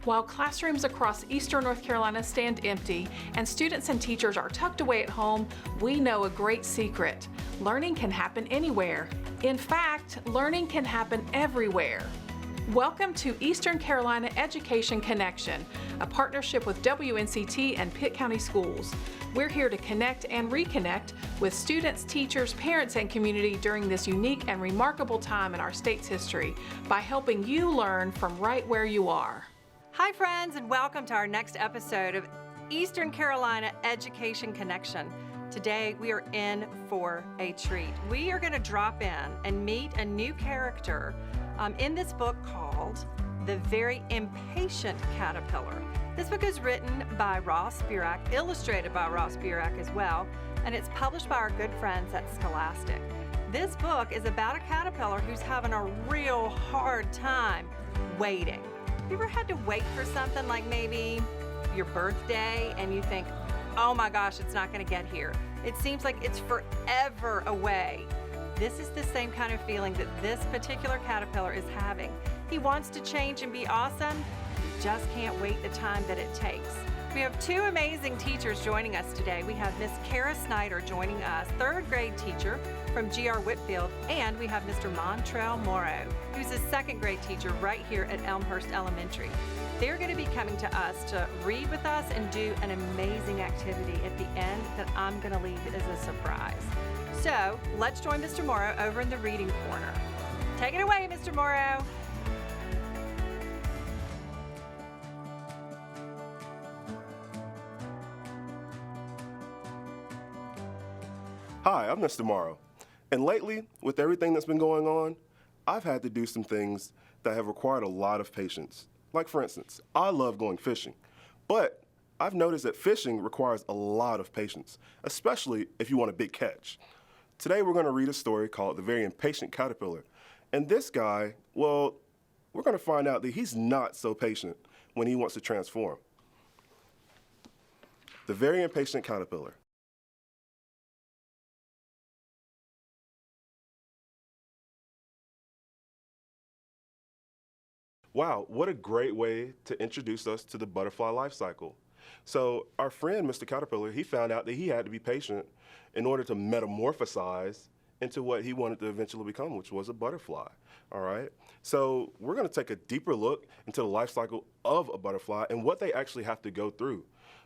While classrooms across Eastern North Carolina stand empty and students and teachers are tucked away at home, we know a great secret. Learning can happen anywhere. In fact, learning can happen everywhere. Welcome to Eastern Carolina Education Connection, a partnership with WNCT and Pitt County Schools. We're here to connect and reconnect with students, teachers, parents, and community during this unique and remarkable time in our state's history by helping you learn from right where you are. Hi friends, and welcome to our next episode of Eastern Carolina Education Connection. Today we are in for a treat. We are going to drop in and meet a new character in this book called The Very Impatient Caterpillar. This book is written by Ross Burak, illustrated by Ross Burak as well, and it's published by our good friends at Scholastic. This book is about a caterpillar who's having a real hard time waiting. You ever had to wait for something like maybe your birthday and you think, oh my gosh, it's not going to get here. It seems like it's forever away. This is the same kind of feeling that this particular caterpillar is having. He wants to change and be awesome. He just can't wait the time that it takes. We have two amazing teachers joining us today. We have Miss Kara Snyder joining us, third grade teacher from GR Whitfield, and we have Mr. Montrell Morrow, who's a second grade teacher right here at Elmhurst Elementary. They're going to be coming to us to read with us and do an amazing activity at the end that I'm going to leave as a surprise. So let's join Mr. Morrow over in the reading corner. Take it away, Mr. Morrow. Hi, I'm Mr. Morrow, and lately, with everything that's been going on, I've had to do some things that have required a lot of patience. Like for instance, I love going fishing, but I've noticed that fishing requires a lot of patience, especially if you want a big catch. Today we're going to read a story called The Very Impatient Caterpillar, and this guy, well, we're going to find out that he's not so patient when he wants to transform. The Very Impatient Caterpillar. Wow, what a great way to introduce us to the butterfly life cycle. So our friend, Mr. Caterpillar, he found out that he had to be patient in order to metamorphosize into what he wanted to eventually become, which was a butterfly, all right? So we're gonna take a deeper look into the life cycle of a butterfly and what they actually have to go through,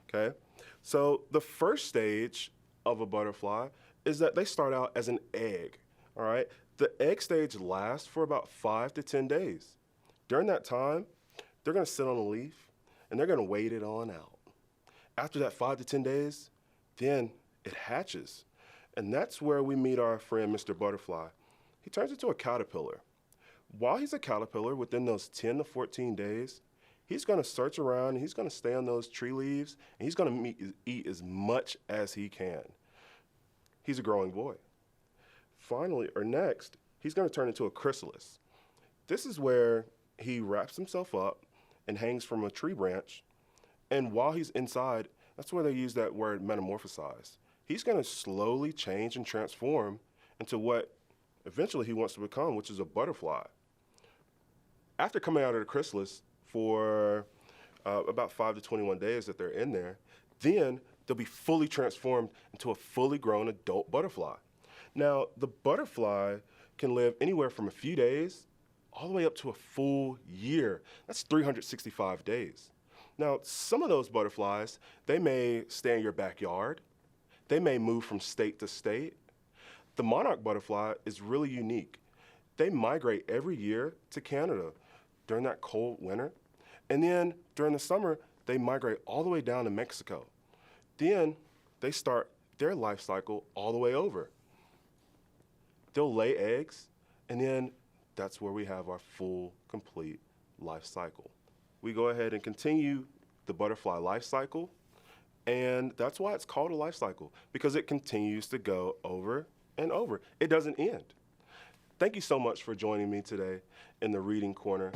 okay? So the first stage of a butterfly is that they start out as an egg, all right? The egg stage lasts for about 5 to 10 days. During that time, they're gonna sit on a leaf and they're gonna wait it on out. After that 5 to 10 days, then it hatches. And that's where we meet our friend, Mr. Butterfly. He turns into a caterpillar. While he's a caterpillar, within those 10 to 14 days, he's gonna search around and he's gonna stay on those tree leaves and he's gonna eat as much as he can. He's a growing boy. Finally, or next, he's gonna turn into a chrysalis. This is where he wraps himself up and hangs from a tree branch. And while he's inside, that's where they use that word metamorphosize. He's gonna slowly change and transform into what eventually he wants to become, which is a butterfly. After coming out of the chrysalis for about 5 to 21 days that they're in there, then they'll be fully transformed into a fully grown adult butterfly. Now, the butterfly can live anywhere from a few days all the way up to a full year. That's 365 days. Now, some of those butterflies, they may stay in your backyard. They may move from state to state. The monarch butterfly is really unique. They migrate every year to Canada during that cold winter. And then during the summer, they migrate all the way down to Mexico. Then they start their life cycle all the way over. They'll lay eggs, and then that's where we have our full, complete life cycle. We go ahead and continue the butterfly life cycle, and that's why it's called a life cycle, because it continues to go over and over. It doesn't end. Thank you so much for joining me today in the Reading Corner.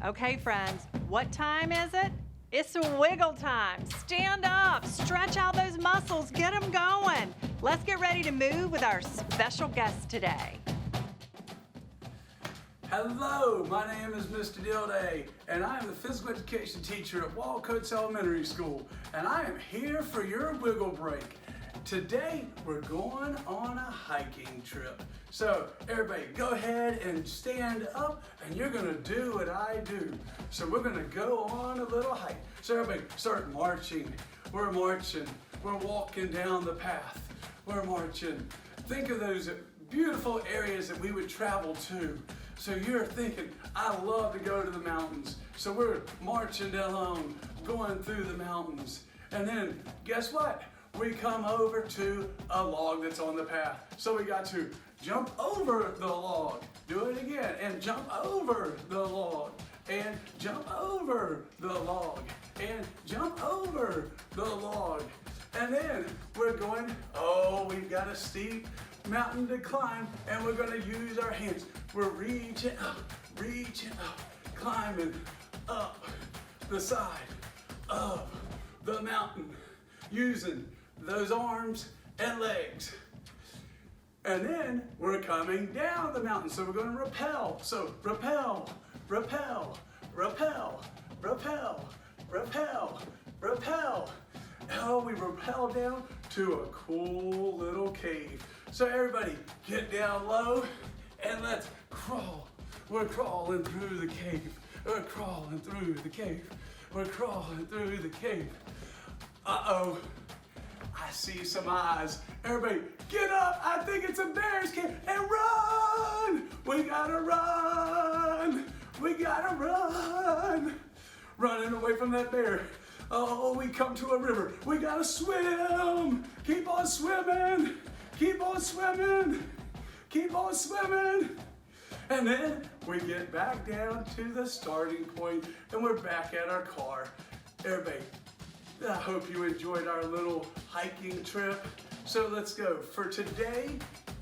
Okay, friends, what time is it? It's wiggle time. Stand up, stretch out those muscles, get them going. Let's get ready to move with our special guest today. Hello, my name is Mr. Dilday, and I am the physical education teacher at Walcoats Elementary School, and I am here for your wiggle break. Today, we're going on a hiking trip. So, everybody, go ahead and stand up, and you're gonna do what I do. So we're gonna go on a little hike. So everybody, start marching. We're marching. We're walking down the path. We're marching. Think of those beautiful areas that we would travel to. So you're thinking, I love to go to the mountains. So we're marching down, going through the mountains. And then, guess what? We come over to a log that's on the path. So we got to jump over the log. Do it again, and jump over the log. And jump over the log. And jump over the log. And then we're going, we've got a steep mountain to climb, and we're gonna use our hands. We're reaching up, climbing up the side of the mountain, using those arms and legs. And then we're coming down the mountain, so we're gonna rappel. So rappel, rappel, rappel, rappel, rappel, rappel. Oh, we rappel down to a cool little cave. So everybody, get down low and let's crawl. We're crawling through the cave. We're crawling through the cave. We're crawling through the cave. Uh-oh, I see some eyes. Everybody, get up. I think it's a bear's cave. And run! We gotta run! We gotta run! Running away from that bear. Oh, we come to a river. We gotta swim. Keep on swimming. Keep on swimming. Keep on swimming. And then we get back down to the starting point and we're back at our car. Everybody, I hope you enjoyed our little hiking trip. So let's go. For today,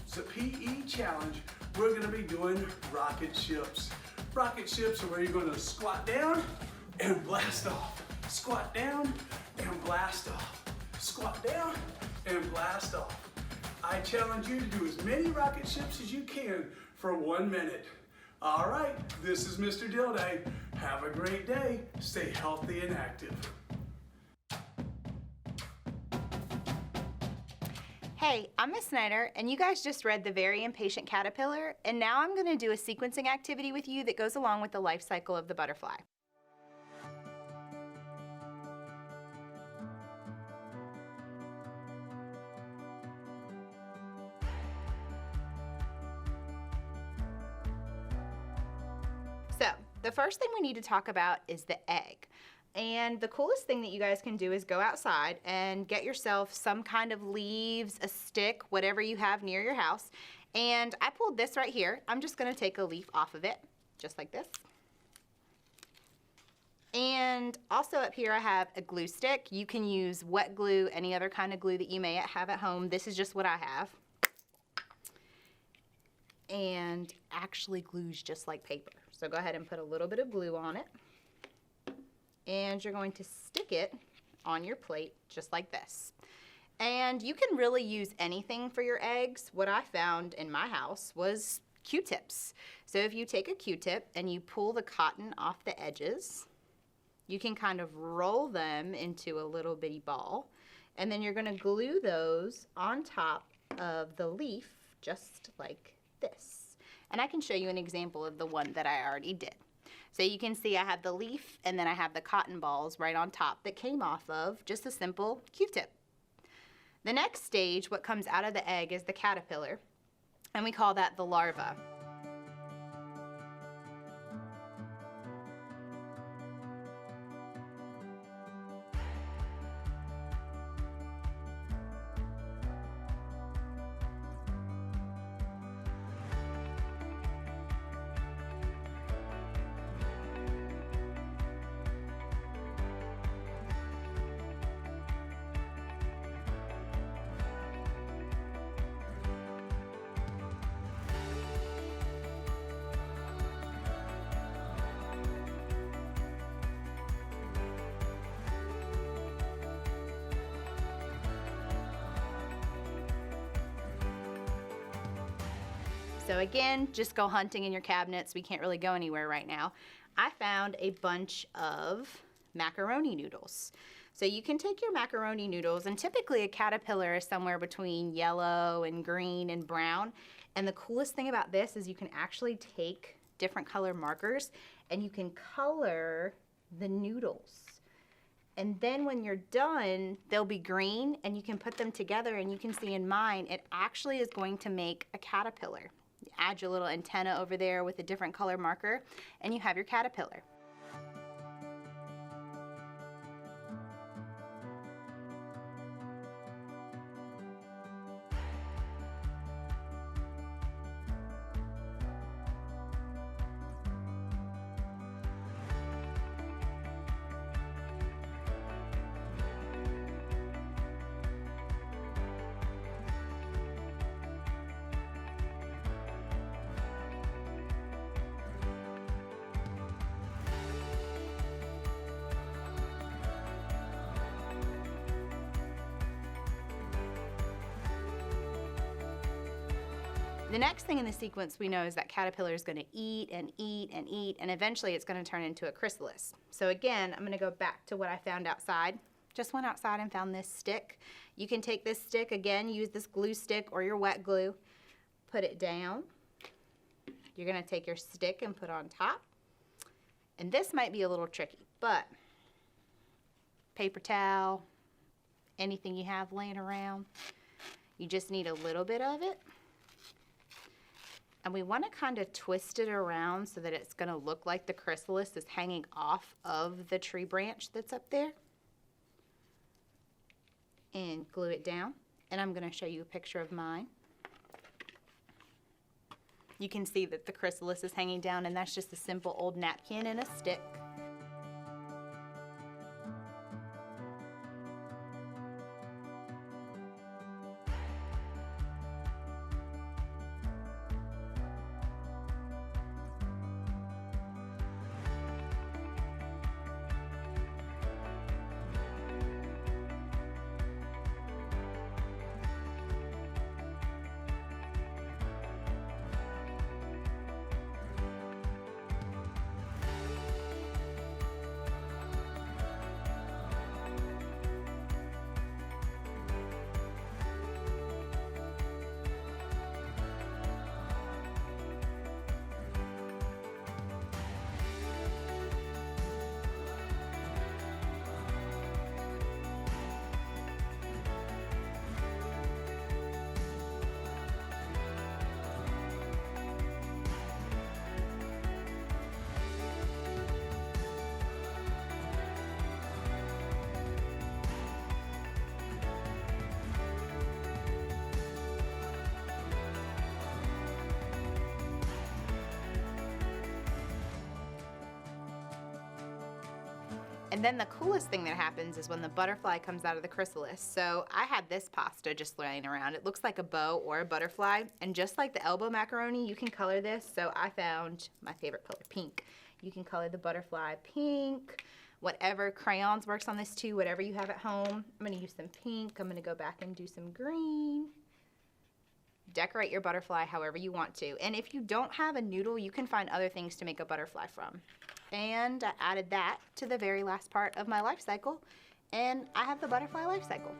it's a PE challenge. We're gonna be doing rocket ships. Rocket ships are where you're gonna squat down and blast off. Squat down and blast off. Squat down and blast off. I challenge you to do as many rocket ships as you can for 1 minute. All right, this is Mr. Dilday. Have a great day. Stay healthy and active. Hey, I'm Miss Snyder, and you guys just read The Very Impatient Caterpillar, and now I'm going to do a sequencing activity with you that goes along with the life cycle of the butterfly. So, the first thing we need to talk about is the egg. And the coolest thing that you guys can do is go outside and get yourself some kind of leaves, a stick, whatever you have near your house. And I pulled this right here. I'm just gonna take a leaf off of it, just like this. And also up here I have a glue stick. You can use wet glue, any other kind of glue that you may have at home. This is just what I have. And actually glues just like paper. So go ahead and put a little bit of glue on it. And you're going to stick it on your plate just like this. And you can really use anything for your eggs. What I found in my house was Q-tips. So if you take a Q-tip and you pull the cotton off the edges, you can kind of roll them into a little bitty ball. And then you're gonna glue those on top of the leaf just like this. And I can show you an example of the one that I already did. So you can see I have the leaf and then I have the cotton balls right on top that came off of just a simple Q-tip. The next stage, what comes out of the egg, is the caterpillar, and we call that the larva. So again, just go hunting in your cabinets. We can't really go anywhere right now. I found a bunch of macaroni noodles. So you can take your macaroni noodles, and typically a caterpillar is somewhere between yellow and green and brown. And the coolest thing about this is you can actually take different color markers and you can color the noodles. And then when you're done, they'll be green and you can put them together, and you can see in mine, it actually is going to make a caterpillar. You add your little antenna over there with a different color marker and you have your caterpillar. The next thing in the sequence we know is that caterpillar is going to eat and eat and eat, and eventually it's going to turn into a chrysalis. So again, I'm going to go back to what I found outside. Just went outside and found this stick. You can take this stick, again, use this glue stick or your wet glue, put it down. You're going to take your stick and put on top. And this might be a little tricky, but paper towel, anything you have laying around, you just need a little bit of it. And we want to kind of twist it around so that it's going to look like the chrysalis is hanging off of the tree branch that's up there. And glue it down. And I'm going to show you a picture of mine. You can see that the chrysalis is hanging down, and that's just a simple old napkin and a stick. And then the coolest thing that happens is when the butterfly comes out of the chrysalis. So I had this pasta just laying around. It looks like a bow or a butterfly. And just like the elbow macaroni, you can color this. So I found my favorite color, pink. You can color the butterfly pink. Whatever crayons works on this too, whatever you have at home. I'm going to use some pink. I'm going to go back and do some green. Decorate your butterfly however you want to. And if you don't have a noodle, you can find other things to make a butterfly from. And I added that to the very last part of my life cycle, and I have the butterfly life cycle.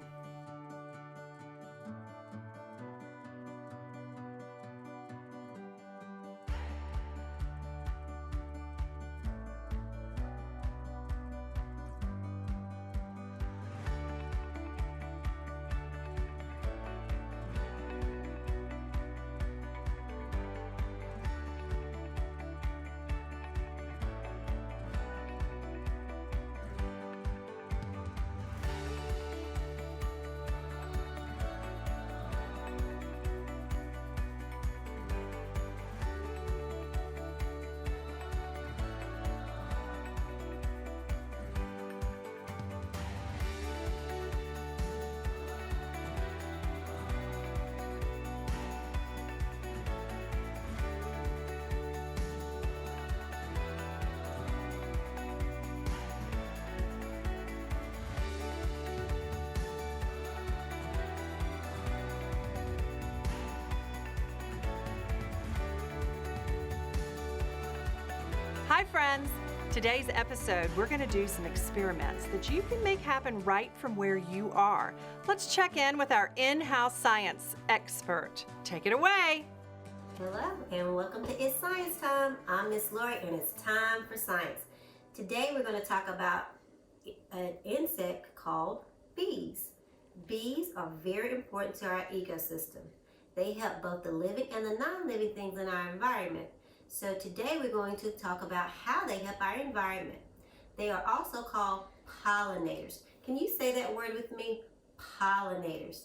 Hi, friends. Today's episode, we're going to do some experiments that you can make happen right from where you are. Let's check in with our in-house science expert. Take it away. Hello, and welcome to It's Science Time. I'm Miss Lori, and it's time for science. Today, we're going to talk about an insect called bees. Bees are very important to our ecosystem. They help both the living and the non-living things in our environment. So today we're going to talk about how they help our environment. They are also called pollinators. Can you say that word with me? Pollinators.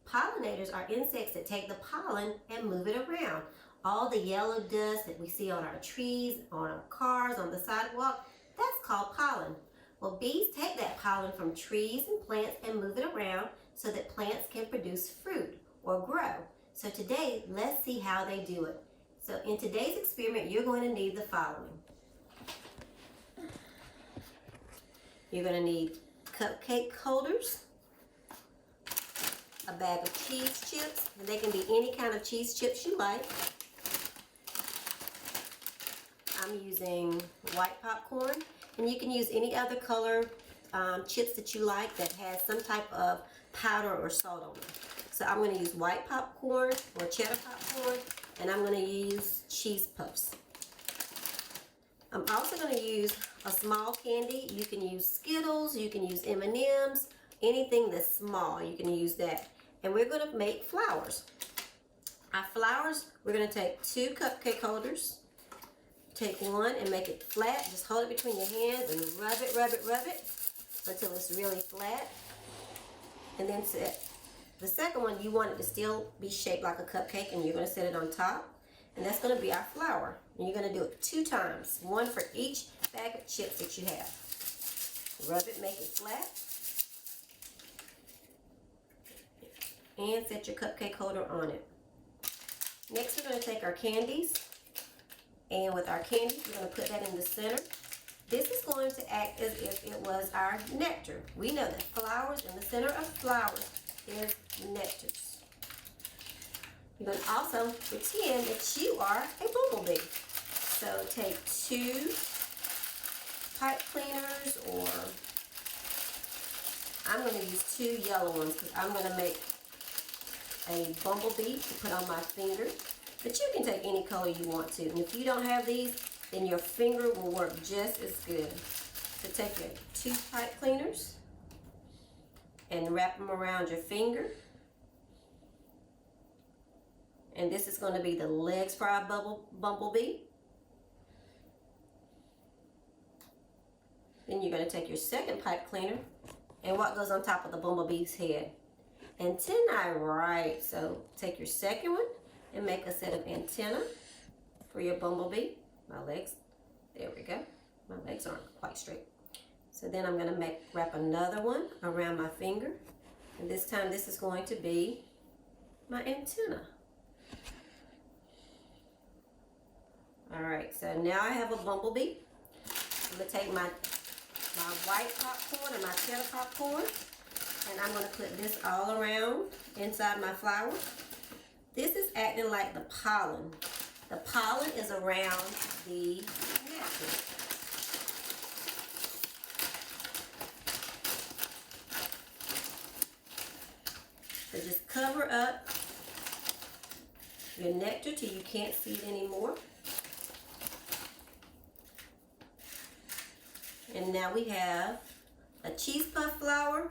Pollinators are insects that take the pollen and move it around. All the yellow dust that we see on our trees, on our cars, on the sidewalk, that's called pollen. Well, bees take that pollen from trees and plants and move it around so that plants can produce fruit or grow. So today, let's see how they do it. So in today's experiment, you're going to need the following. You're going to need cupcake holders, a bag of cheese chips, and they can be any kind of cheese chips you like. I'm using white popcorn, and you can use any other color chips that you like that has some type of powder or salt on them. So I'm going to use white popcorn or cheddar popcorn, and I'm going to use cheese puffs. I'm also going to use a small candy. You can use Skittles, you can use M&Ms, anything that's small, you can use that. And we're going to make flowers. Our flowers, we're going to take 2 cupcake holders. Take one and make it flat. Just hold it between your hands and rub it until it's really flat. And then set the second one, you want it to still be shaped like a cupcake, and you're going to set it on top. And that's going to be our flower. And you're going to do it 2 times, one for each bag of chips that you have. Rub it, make it flat. And set your cupcake holder on it. Next, we're going to take our candies. And with our candies, we're going to put that in the center. This is going to act as if it was our nectar. We know that flowers, in the center of flowers, is nectars. You're going to also pretend that you are a bumblebee. So take 2 pipe cleaners, or I'm going to use 2 yellow ones because I'm going to make a bumblebee to put on my finger. But you can take any color you want to. And if you don't have these, then your finger will work just as good. So take your 2 pipe cleaners and wrap them around your finger. And this is going to be the legs for our bumblebee. Then you're going to take your second pipe cleaner, and what goes on top of the bumblebee's head? Antennae, right. So take your second one and make a set of antennae for your bumblebee. My legs, there we go. My legs aren't quite straight. So then I'm going to wrap another one around my finger. And this time this is going to be my antenna. Alright, so now I have a bumblebee. I'm going to take my white popcorn and my cheddar popcorn, and I'm going to put this all around inside my flower. This is acting like the pollen. The pollen is around the nectar. So just cover up your nectar till you can't see it anymore. And now we have a cheese puff flower,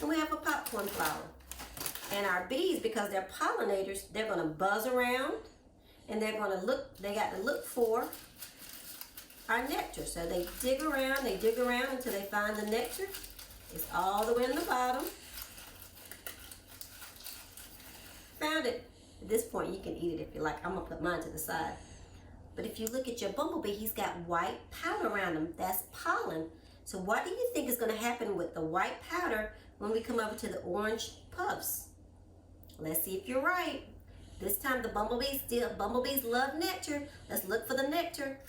and we have a popcorn flower. And our bees, because they're pollinators, they're going to buzz around, and they're going to look, they got to look for our nectar. So they dig around until they find the nectar. It's all the way in the bottom. Found it. At this point, you can eat it if you like. I'm going to put mine to the side. But if you look at your bumblebee, he's got white powder around him. That's pollen. So what do you think is going to happen with the white powder when we come over to the orange puffs? Let's see if you're right. This time the bumblebees love nectar. Let's look for the nectar.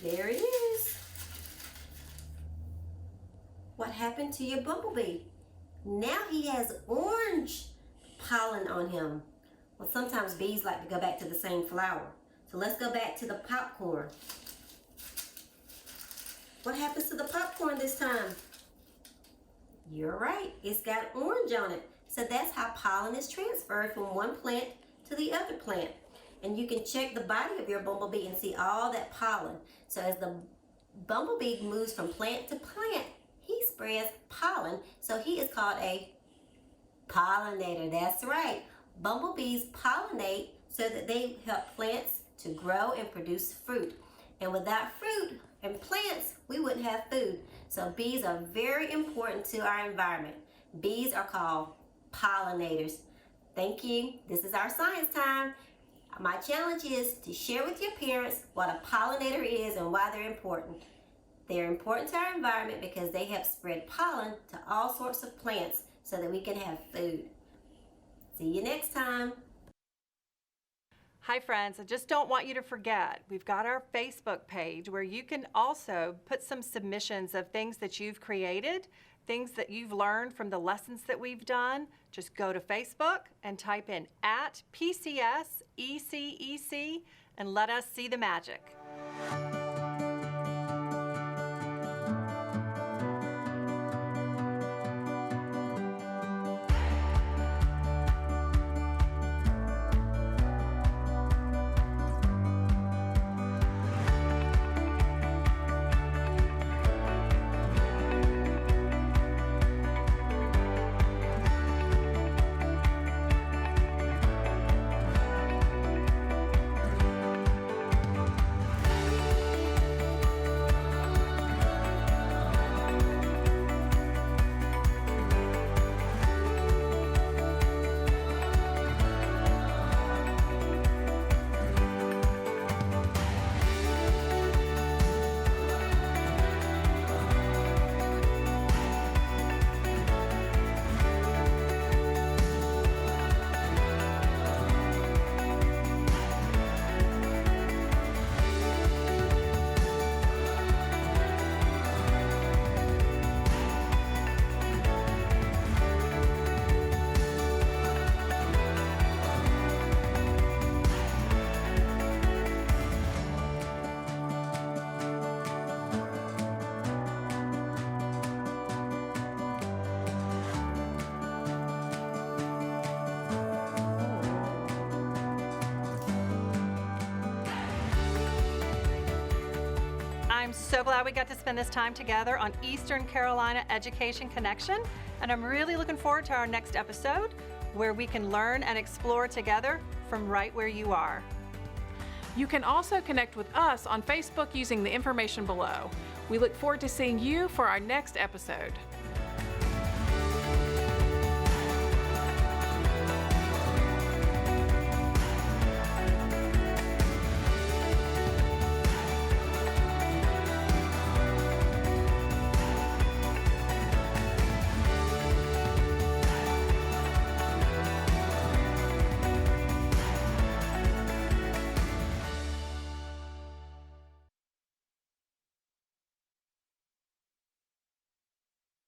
There it is. What happened to your bumblebee? Now he has orange pollen on him. Well, sometimes bees like to go back to the same flower. So let's go back to the popcorn. What happens to the popcorn this time? You're right, it's got orange on it. So that's how pollen is transferred from one plant to the other plant. And you can check the body of your bumblebee and see all that pollen. So as the bumblebee moves from plant to plant, he spreads pollen. So he is called a pollinator. That's right. Bumblebees pollinate so that they help plants to grow and produce fruit. And without fruit and plants, we wouldn't have food. So bees are very important to our environment. Bees are called pollinators. Thank you. This is our science time. My challenge is to share with your parents what a pollinator is and why they're important. They're important to our environment because they help spread pollen to all sorts of plants so that we can have food. See you next time. Hi friends, I just don't want you to forget, we've got our Facebook page where you can also put some submissions of things that you've created, things that you've learned from the lessons that we've done. Just go to Facebook and type in @PCSECEC and let us see the magic. I'm so glad we got to spend this time together on Eastern Carolina Education Connection, and I'm really looking forward to our next episode where we can learn and explore together from right where you are. You can also connect with us on Facebook using the information below. We look forward to seeing you for our next episode.